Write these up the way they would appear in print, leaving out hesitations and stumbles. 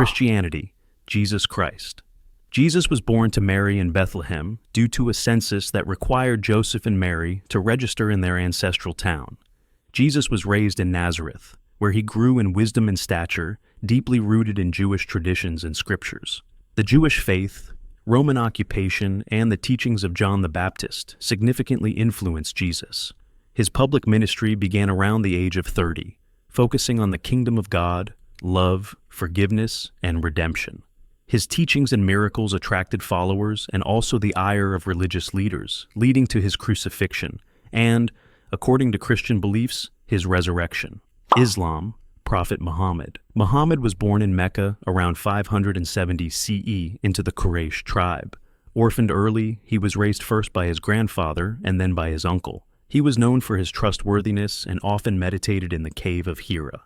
Christianity, Jesus Christ. Jesus was born to Mary in Bethlehem due to a census that required Joseph and Mary to register in their ancestral town. Jesus was raised in Nazareth, where he grew in wisdom and stature, deeply rooted in Jewish traditions and scriptures. The Jewish faith, Roman occupation, and the teachings of John the Baptist significantly influenced Jesus. His public ministry began around the age of 30, focusing on the kingdom of God, love, forgiveness, and redemption. His teachings and miracles attracted followers and also the ire of religious leaders, leading to his crucifixion and, according to Christian beliefs, his resurrection. Islam, Prophet Muhammad. Muhammad was born in Mecca around 570 CE into the Quraysh tribe. Orphaned early, he was raised first by his grandfather and then by his uncle. He was known for his trustworthiness and often meditated in the cave of Hira.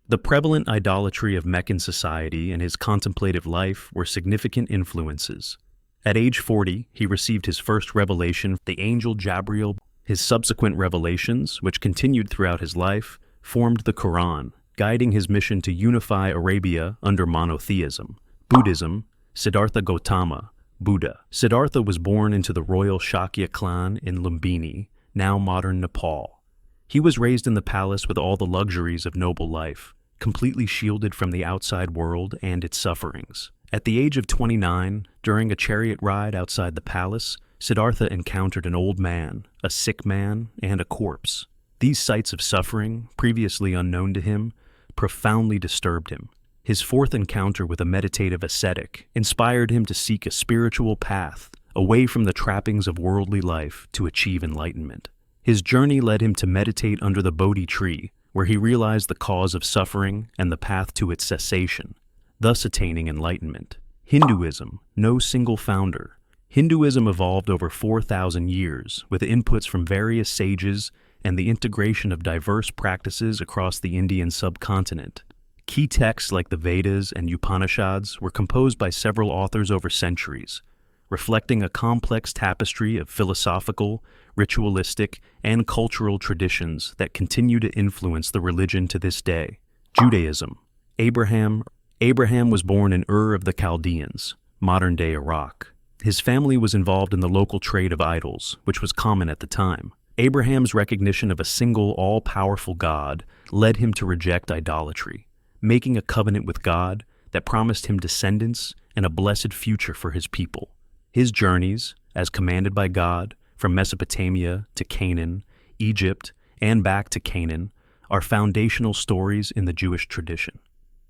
The prevalent idolatry of Meccan society and his contemplative life were significant influences. At age 40, he received his first revelation, the angel Gabriel. His subsequent revelations, which continued throughout his life, formed the Quran, guiding his mission to unify Arabia under monotheism. Buddhism, Siddhartha Gautama, Buddha. Siddhartha was born into the royal Shakya clan in Lumbini, now modern Nepal. He was raised in the palace with all the luxuries of noble life, completely shielded from the outside world and its sufferings. At the age of 29, during a chariot ride outside the palace, Siddhartha encountered an old man, a sick man, and a corpse. These sights of suffering, previously unknown to him, profoundly disturbed him. His fourth encounter with a meditative ascetic inspired him to seek a spiritual path away from the trappings of worldly life to achieve enlightenment. His journey led him to meditate under the Bodhi tree, where he realized the cause of suffering and the path to its cessation, thus attaining enlightenment. Hinduism, no single founder. Hinduism evolved over 4,000 years with inputs from various sages and the integration of diverse practices across the Indian subcontinent. Key texts like the Vedas and Upanishads were composed by several authors over centuries, reflecting a complex tapestry of philosophical, ritualistic, and cultural traditions that continue to influence the religion to this day. Judaism. Abraham was born in Ur of the Chaldeans, modern-day Iraq. His family was involved in the local trade of idols, which was common at the time. Abraham's recognition of a single, all-powerful God led him to reject idolatry, making a covenant with God that promised him descendants and a blessed future for his people. His journeys, as commanded by God, from Mesopotamia to Canaan, Egypt, and back to Canaan, are foundational stories in the Jewish tradition.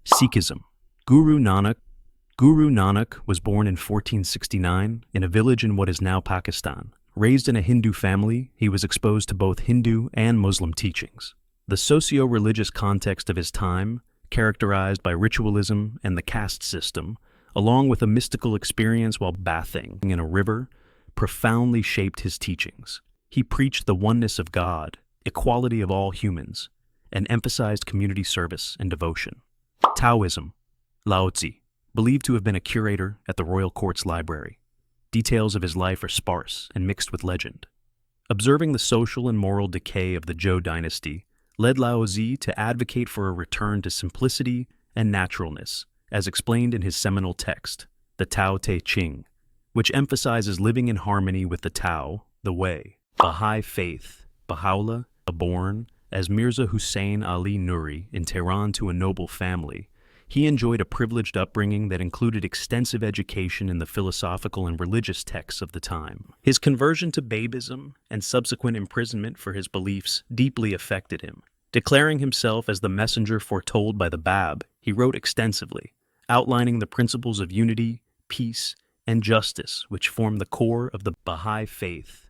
Sikhism. Guru Nanak was born in 1469 in a village in what is now Pakistan. Raised in a Hindu family, he was exposed to both Hindu and Muslim teachings. The socio-religious context of his time, characterized by ritualism and the caste system, along with a mystical experience while bathing in a river, profoundly shaped his teachings. He preached the oneness of God, equality of all humans, and emphasized community service and devotion. Taoism. Laozi, believed to have been a curator at the royal court's library. Details of his life are sparse and mixed with legend. Observing the social and moral decay of the Zhou dynasty led Laozi to advocate for a return to simplicity and naturalness, as explained in his seminal text, the Tao Te Ching, which emphasizes living in harmony with the Tao, the Way. Baha'i faith. Baha'u'llah, born as Mirza Hussein Ali Nuri in Tehran to a noble family, he enjoyed a privileged upbringing that included extensive education in the philosophical and religious texts of the time. His conversion to Babism and subsequent imprisonment for his beliefs deeply affected him. Declaring himself as the messenger foretold by the Bab, he wrote extensively, outlining the principles of unity, peace, and justice which form the core of the Baha'i faith.